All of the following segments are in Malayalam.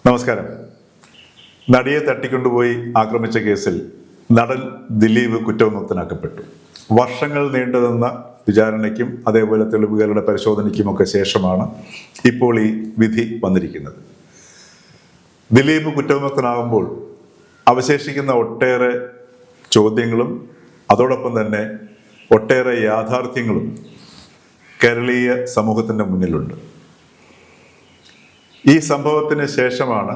നമസ്കാരം. നടിയെ തട്ടിക്കൊണ്ടുപോയി ആക്രമിച്ച കേസിൽ നടൻ ദിലീപ് കുറ്റവിമുക്തനാക്കപ്പെട്ടു. വർഷങ്ങൾ നീണ്ടുനിന്ന വിചാരണയ്ക്കും അതേപോലെ തെളിവുകളുടെ പരിശോധനയ്ക്കുമൊക്കെ ശേഷമാണ് ഇപ്പോൾ ഈ വിധി വന്നിരിക്കുന്നത്. ദിലീപ് കുറ്റവിമുക്തനാകുമ്പോൾ അവശേഷിക്കുന്ന ഒട്ടേറെ ചോദ്യങ്ങളും അതോടൊപ്പം തന്നെ ഒട്ടേറെ യാഥാർത്ഥ്യങ്ങളും കേരളീയ സമൂഹത്തിൻ്റെ മുന്നിലുണ്ട്. ഈ സംഭവത്തിന് ശേഷമാണ്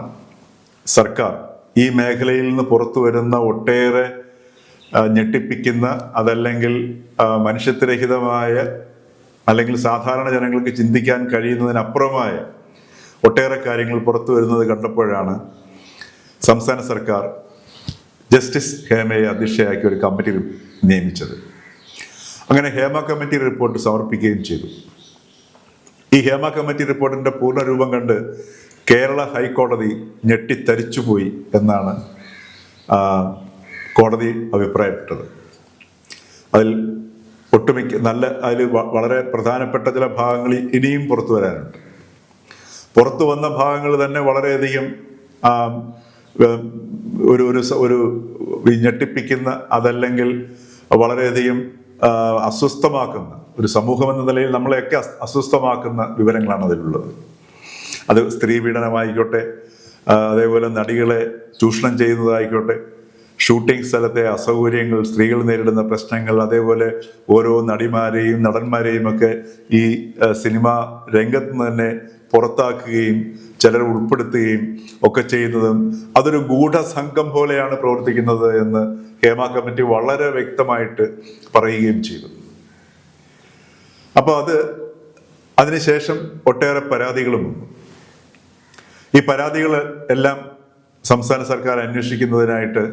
സർക്കാർ ഈ മേഖലയിൽ നിന്ന് പുറത്തു വരുന്ന ഒട്ടേറെ ഞെട്ടിപ്പിക്കുന്ന അതല്ലെങ്കിൽ മനുഷ്യത്വരഹിതമായ അല്ലെങ്കിൽ സാധാരണ ജനങ്ങൾക്ക് ചിന്തിക്കാൻ കഴിയുന്നതിനപ്പുറമായ ഒട്ടേറെ കാര്യങ്ങൾ പുറത്തു വരുന്നത് കണ്ടപ്പോഴാണ് സംസ്ഥാന സർക്കാർ ജസ്റ്റിസ് ഹേമയെ അധ്യക്ഷയാക്കി ഒരു കമ്മിറ്റി നിയമിച്ചത്. അങ്ങനെ ഹേമ കമ്മിറ്റി റിപ്പോർട്ട് സമർപ്പിക്കുകയും ചെയ്തു. ഈ ഹേമ കമ്മിറ്റി റിപ്പോർട്ടിന്റെ പൂർണ്ണരൂപം കണ്ട് കേരള ഹൈക്കോടതി ഞെട്ടിത്തരിച്ചുപോയി എന്നാണ് കോടതി അഭിപ്രായപ്പെട്ടത്. അതിൽ അതിൽ വളരെ പ്രധാനപ്പെട്ട ചില ഭാഗങ്ങൾ ഇനിയും പുറത്തു വരാനുണ്ട്. പുറത്തു വന്ന ഭാഗങ്ങൾ തന്നെ വളരെയധികം ഒരു ഞെട്ടിപ്പിക്കുന്ന അതല്ലെങ്കിൽ വളരെയധികം അസ്വസ്ഥമാക്കുന്ന, ഒരു സമൂഹം എന്ന നിലയിൽ നമ്മളെയൊക്കെ അസ്വസ്ഥമാക്കുന്ന വിവരങ്ങളാണ് അതിലുള്ളത്. അത് സ്ത്രീ പീഡനമായിക്കോട്ടെ, അതേപോലെ നടികളെ ചൂഷണം ചെയ്യുന്നതായിക്കോട്ടെ, ഷൂട്ടിംഗ് സ്ഥലത്തെ അസൗകര്യങ്ങൾ, സ്ത്രീകൾ നേരിടുന്ന പ്രശ്നങ്ങൾ, അതേപോലെ ഓരോ നടിമാരെയും നടന്മാരെയും ഒക്കെ ഈ സിനിമാ രംഗത്ത് നിന്ന് തന്നെ പുറത്താക്കുകയും ചിലർ ഉൾപ്പെടുത്തുകയും ഒക്കെ ചെയ്യുന്നതും അതൊരു ഗൂഢസംഘം പോലെയാണ് പ്രവർത്തിക്കുന്നത് എന്ന് ഹേമ കമ്മിറ്റി വളരെ വ്യക്തമായിട്ട് പറയുകയും ചെയ്തു. അപ്പോൾ അതിനുശേഷം ഒട്ടേറെ പരാതികളും വന്നു. ഈ പരാതികൾ എല്ലാം സംസ്ഥാന സർക്കാർ അന്വേഷിക്കുന്നതിനായിട്ട്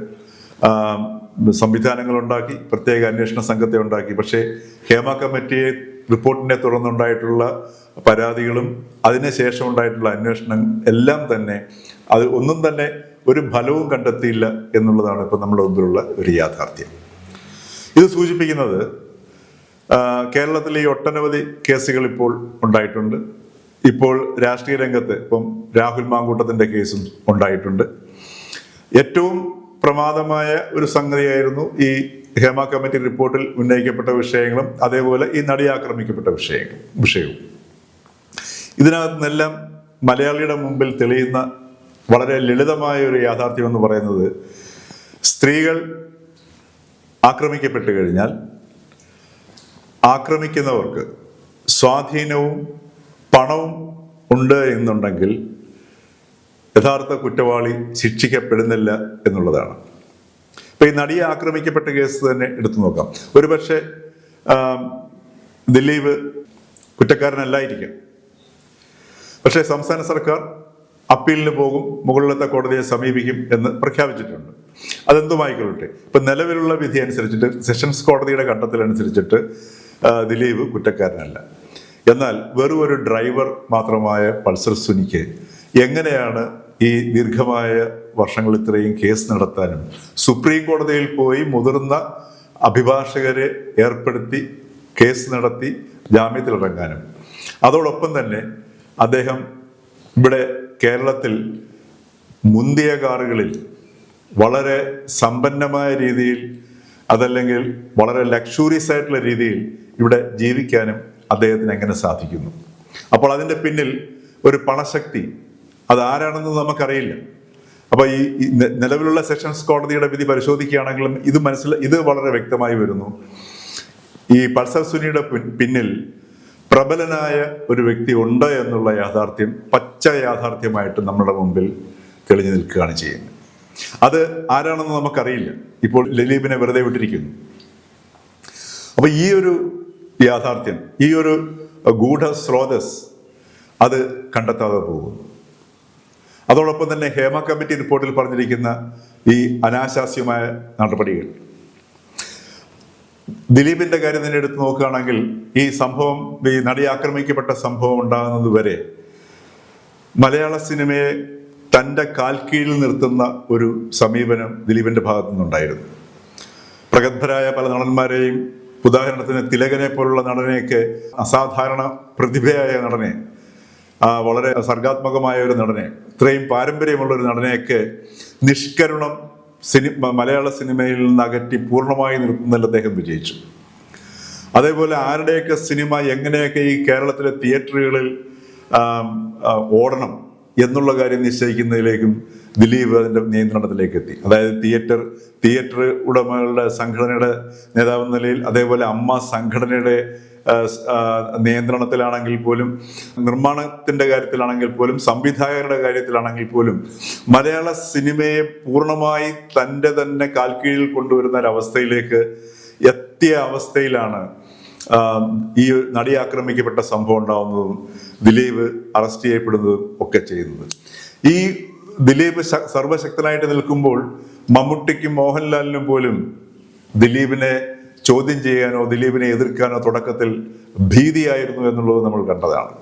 സംവിധാനങ്ങളുണ്ടാക്കി, പ്രത്യേക അന്വേഷണ സംഘത്തെ ഉണ്ടാക്കി. പക്ഷേ ഹേമ കമ്മിറ്റിയെ റിപ്പോർട്ടിനെ തുടർന്നുണ്ടായിട്ടുള്ള പരാതികളും അതിനുശേഷം ഉണ്ടായിട്ടുള്ള അന്വേഷണം എല്ലാം തന്നെ ഒന്നും തന്നെ ഒരു ഫലവും കണ്ടെത്തിയില്ല എന്നുള്ളതാണ് ഇപ്പോൾ നമ്മുടെ മുമ്പിലുള്ള ഒരു യാഥാർത്ഥ്യം. ഇത് സൂചിപ്പിക്കുന്നത് കേരളത്തിൽ ഈ ഒട്ടനവധി കേസുകൾ ഇപ്പോൾ ഉണ്ടായിട്ടുണ്ട്. ഇപ്പോൾ രാഷ്ട്രീയ രംഗത്ത് ഇപ്പം രാഹുൽ മാങ്കൂട്ടത്തിൻ്റെ കേസും ഉണ്ടായിട്ടുണ്ട്. ഏറ്റവും പ്രമാദമായ ഒരു സംഗതിയായിരുന്നു ഈ ഹേമ കമ്മിറ്റി റിപ്പോർട്ടിൽ ഉന്നയിക്കപ്പെട്ട വിഷയങ്ങളും അതേപോലെ ഈ നടി ആക്രമിക്കപ്പെട്ട വിഷയവും. ഇതിനകത്ത് നിന്നെല്ലാം മലയാളിയുടെ മുമ്പിൽ തെളിയുന്ന വളരെ ലളിതമായ ഒരു യാഥാർത്ഥ്യം എന്ന് പറയുന്നത്, സ്ത്രീകൾ ആക്രമിക്കപ്പെട്ടു കഴിഞ്ഞാൽ ആക്രമിക്കുന്നവർക്ക് സ്വാധീനവും പണവും ഉണ്ട് എന്നുണ്ടെങ്കിൽ യഥാർത്ഥ കുറ്റവാളി ശിക്ഷിക്കപ്പെടുന്നില്ല എന്നുള്ളതാണ്. ഇപ്പൊ ഈ നടിയെ ആക്രമിക്കപ്പെട്ട കേസ് തന്നെ എടുത്തു നോക്കാം. ഒരുപക്ഷെ ദിലീപ് കുറ്റക്കാരനല്ലായിരിക്കാം. പക്ഷേ സംസ്ഥാന സർക്കാർ അപ്പീലിന് പോകും, മുകളിലത്തെ കോടതിയെ സമീപിക്കും എന്ന് പ്രഖ്യാപിച്ചിട്ടുണ്ട്. അതെന്തുമായിക്കൊള്ളട്ടെ, ഇപ്പൊ നിലവിലുള്ള വിധി അനുസരിച്ചിട്ട്, സെഷൻസ് കോടതിയുടെ കണ്ടെത്തലനുസരിച്ചിട്ട് ദിലീപ് കുറ്റക്കാരനല്ല. എന്നാൽ വെറും ഒരു ഡ്രൈവർ മാത്രമായ പൾസർ സുനിക്ക് എങ്ങനെയാണ് ഈ ദീർഘമായ വർഷങ്ങൾ ഇത്രയും കേസ് നടത്താനും സുപ്രീം കോടതിയിൽ പോയി മുതിർന്ന അഭിഭാഷകരെ ഏർപ്പെടുത്തി കേസ് നടത്തി ജാമ്യത്തിലിറങ്ങാനും, അതോടൊപ്പം തന്നെ അദ്ദേഹം ഇവിടെ കേരളത്തിൽ മുന്തിയ കാറുകളിൽ വളരെ സമ്പന്നമായ രീതിയിൽ അതല്ലെങ്കിൽ വളരെ ലക്ഷൂറിയസ് ആയിട്ടുള്ള രീതിയിൽ ഇവിടെ ജീവിക്കാനും അദ്ദേഹത്തിന് എങ്ങനെ സാധിക്കുന്നു? അപ്പോൾ അതിൻ്റെ പിന്നിൽ ഒരു പണശക്തി അതാരാണെന്ന് നമുക്കറിയില്ല. അപ്പോൾ ഈ നിലവിലുള്ള സെഷൻസ് കോടതിയുടെ വിധി പരിശോധിക്കുകയാണെങ്കിലും ഇത് വളരെ വ്യക്തമായി വരുന്നു. ഈ പൾസർ സുനിയുടെ പിന്നിൽ പ്രബലനായ ഒരു വ്യക്തി ഉണ്ട് എന്നുള്ള യാഥാർത്ഥ്യം പച്ച യാഥാർത്ഥ്യമായിട്ട് നമ്മുടെ മുമ്പിൽ തെളിഞ്ഞു നിൽക്കുകയാണ് ചെയ്യുന്നത്. അത് ആരാണെന്ന് നമുക്കറിയില്ല. ഇപ്പോൾ ദിലീപിനെ വെറുതെ വിട്ടിരിക്കുന്നു. അപ്പൊ ഈ ഒരു യാഥാർത്ഥ്യം, ഈ ഒരു ഗൂഢസ്രോതസ് അത് കണ്ടെത്താതെ പോകുന്നു. അതോടൊപ്പം തന്നെ ഹേമ കമ്മിറ്റി റിപ്പോർട്ടിൽ പറഞ്ഞിരിക്കുന്ന ഈ അനാശാസ്യമായ നടപടികൾ, ദിലീപിന്റെ കാര്യം തന്നെ എടുത്ത് നോക്കുകയാണെങ്കിൽ ഈ സംഭവം, ഈ നടി ആക്രമിക്കപ്പെട്ട സംഭവം ഉണ്ടാകുന്നത് വരെ മലയാള സിനിമയെ തൻ്റെ കാൽക്കീഴിൽ നിർത്തുന്ന ഒരു സമീപനം ദിലീപിന്റെ ഭാഗത്തു നിന്നുണ്ടായിരുന്നു. പ്രഗത്ഭരായ പല നടന്മാരെയും, ഉദാഹരണത്തിന് തിലകനെ പോലുള്ള നടനെയൊക്കെ, അസാധാരണ പ്രതിഭയായ നടനെ വളരെ സർഗാത്മകമായ ഒരു നടനെ, ഇത്രയും പാരമ്പര്യമുള്ള ഒരു നടനെയൊക്കെ നിഷ്കരുണം മലയാള സിനിമയിൽ നിന്ന് അകറ്റി പൂർണ്ണമായി നിർത്തുന്നതിൽ അദ്ദേഹം വിജയിച്ചു. അതേപോലെ ആരുടെയൊക്കെ സിനിമ എങ്ങനെയൊക്കെ ഈ കേരളത്തിലെ തിയേറ്ററുകളിൽ ഓടണം എന്നുള്ള കാര്യം നിശ്ചയിക്കുന്നതിലേക്കും ദിലീപ് അതിൻ്റെ നിയന്ത്രണത്തിലേക്ക് എത്തി. അതായത് തിയേറ്റർ ഉടമകളുടെ സംഘടനയുടെ നേതാവെന്ന നിലയിൽ, അതേപോലെ അമ്മ സംഘടനയുടെ നിയന്ത്രണത്തിലാണെങ്കിൽ പോലും, നിർമ്മാണത്തിന്റെ കാര്യത്തിലാണെങ്കിൽ പോലും, സംവിധായകരുടെ കാര്യത്തിലാണെങ്കിൽ പോലും മലയാള സിനിമയെ പൂർണ്ണമായി തൻ്റെ തന്നെ കാൽക്കീഴിൽ കൊണ്ടുവരുന്ന ഒരവസ്ഥയിലേക്ക് എത്തിയ അവസ്ഥയിലാണ് ഈ നടി ആക്രമിക്കപ്പെട്ട സംഭവം ഉണ്ടാവുന്നതും ദിലീപ് അറസ്റ്റ് ചെയ്യപ്പെടുന്നതും ഒക്കെ ചെയ്യുന്നത്. ഈ ദിലീപ് സർവശക്തനായിട്ട് നിൽക്കുമ്പോൾ മമ്മൂട്ടിക്കും മോഹൻലാലിനും പോലും ദിലീപിനെ ചോദ്യം ചെയ്യാനോ ദിലീപിനെ എതിർക്കാനോ തുടക്കത്തിൽ ഭീതിയായിരുന്നു എന്നുള്ളത് നമ്മൾ കണ്ടതാണ്.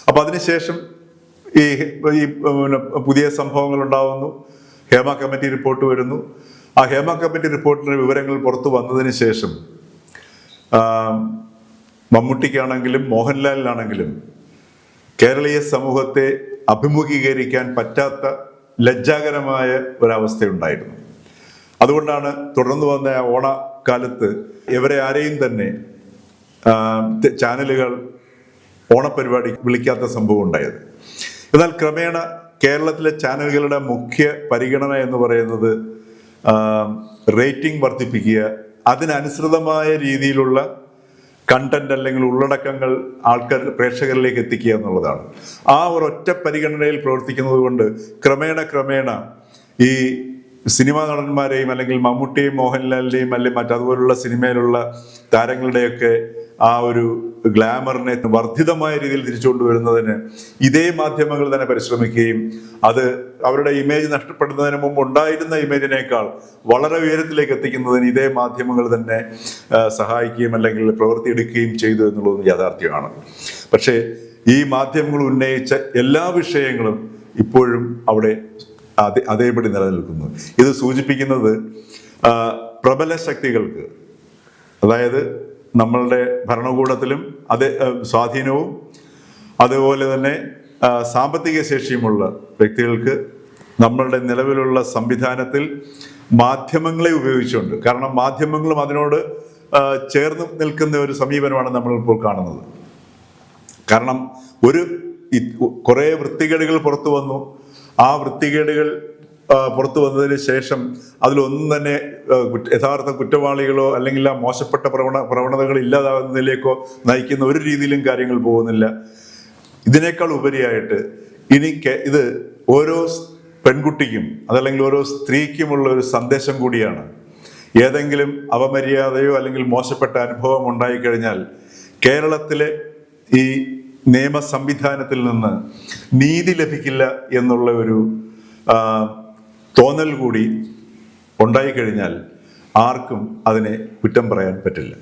അപ്പൊ അതിനുശേഷം ഈ പുതിയ സംഭവങ്ങൾ ഉണ്ടാവുന്നു. ഹേമ കമ്മിറ്റി റിപ്പോർട്ട് വരുന്നു. ആ ഹേമ കമ്മിറ്റി റിപ്പോർട്ടിന്റെ വിവരങ്ങൾ പുറത്തു വന്നതിന് ശേഷം മമ്മൂട്ടിക്കാണെങ്കിലും മോഹൻലാലിനാണെങ്കിലും കേരളീയ സമൂഹത്തെ അഭിമുഖീകരിക്കാൻ പറ്റാത്ത ലജ്ജാകരമായ ഒരവസ്ഥയുണ്ടായിരുന്നു. അതുകൊണ്ടാണ് തുടർന്ന് വന്ന ഓണക്കാലത്ത് ഇവരെ ആരെയും തന്നെ ചാനലുകൾ ഓണപരിപാടി വിളിക്കാത്ത സംഭവം ഉണ്ടായത്. എന്നാൽ ക്രമേണ കേരളത്തിലെ ചാനലുകളുടെ മുഖ്യ പരിഗണന എന്ന് പറയുന്നത് റേറ്റിംഗ് വർദ്ധിപ്പിക്കുക, അതിനനുസൃതമായ രീതിയിലുള്ള കണ്ടന്റ് അല്ലെങ്കിൽ ഉള്ളടക്കങ്ങൾ പ്രേക്ഷകരിലേക്ക് എത്തിക്കുക എന്നുള്ളതാണ്. ആ ഒരൊറ്റ പരിഗണനയിൽ പ്രവർത്തിക്കുന്നത് കൊണ്ട് ക്രമേണ ഈ സിനിമാ നടന്മാരെയും അല്ലെങ്കിൽ മമ്മൂട്ടിയും മോഹൻലാലിന്റെയും അല്ലെങ്കിൽ മറ്റതുപോലുള്ള സിനിമയിലുള്ള താരങ്ങളുടെയൊക്കെ ആ ഒരു ഗ്ലാമറിനെ വർദ്ധിതമായ രീതിയിൽ തിരിച്ചുകൊണ്ടുവരുന്നതിന് ഇതേ മാധ്യമങ്ങൾ തന്നെ പരിശ്രമിക്കുകയും അത് അവരുടെ ഇമേജ് നഷ്ടപ്പെടുന്നതിന് മുമ്പ് ഉണ്ടായിരുന്ന ഇമേജിനേക്കാൾ വളരെ ഉയരത്തിലേക്ക് എത്തിക്കുന്നതിന് ഇതേ മാധ്യമങ്ങൾ തന്നെ സഹായിക്കുകയും അല്ലെങ്കിൽ പ്രവർത്തിയെടുക്കുകയും ചെയ്തു എന്നുള്ളത് യാഥാർത്ഥ്യമാണ്. പക്ഷേ ഈ മാധ്യമങ്ങൾ ഉന്നയിച്ച എല്ലാ വിഷയങ്ങളും ഇപ്പോഴും അവിടെ അതേപടി നിലനിൽക്കുന്നു. ഇത് സൂചിപ്പിക്കുന്നത് പ്രബല ശക്തികൾക്ക്, അതായത് നമ്മളുടെ ഭരണകൂടത്തിലും അതേ സ്വാധീനവും അതുപോലെ തന്നെ സാമ്പത്തിക ശേഷിയുമുള്ള വ്യക്തികൾക്ക് നമ്മളുടെ നിലവിലുള്ള സംവിധാനത്തിൽ മാധ്യമങ്ങളെ ഉപയോഗിച്ചുകൊണ്ട്, കാരണം മാധ്യമങ്ങളും അതിനോട് ചേർന്ന് നിൽക്കുന്ന ഒരു സമീപനമാണ് നമ്മളിപ്പോൾ കാണുന്നത്. കാരണം കുറേ വൃത്തികേടുകൾ പുറത്തു വന്നു. ആ വൃത്തികേടുകൾ പുറത്തു വന്നതിന് ശേഷം അതിലൊന്നും തന്നെ യഥാർത്ഥ കുറ്റവാളികളോ അല്ലെങ്കിൽ ആ മോശപ്പെട്ട പ്രവണതകൾ ഇല്ലാതാകുന്നതിലേക്കോ നയിക്കുന്ന ഒരു രീതിയിലും കാര്യങ്ങൾ പോകുന്നില്ല. ഇതിനേക്കാൾ ഉപരിയായിട്ട് ഇത് ഓരോ പെൺകുട്ടിക്കും അതല്ലെങ്കിൽ ഓരോ സ്ത്രീക്കുമുള്ള ഒരു സന്ദേശം കൂടിയാണ്. ഏതെങ്കിലും അപമര്യാദയോ അല്ലെങ്കിൽ മോശപ്പെട്ട അനുഭവം ഉണ്ടായിക്കഴിഞ്ഞാൽ കേരളത്തിലെ ഈ നിയമ സംവിധാനത്തിൽ നിന്ന് നീതി ലഭിക്കില്ല എന്നുള്ള ഒരു തോന്നൽ കൂടി ഉണ്ടായിക്കഴിഞ്ഞാൽ ആർക്കും അതിനെ കുറ്റം പറയാൻ പറ്റില്ല.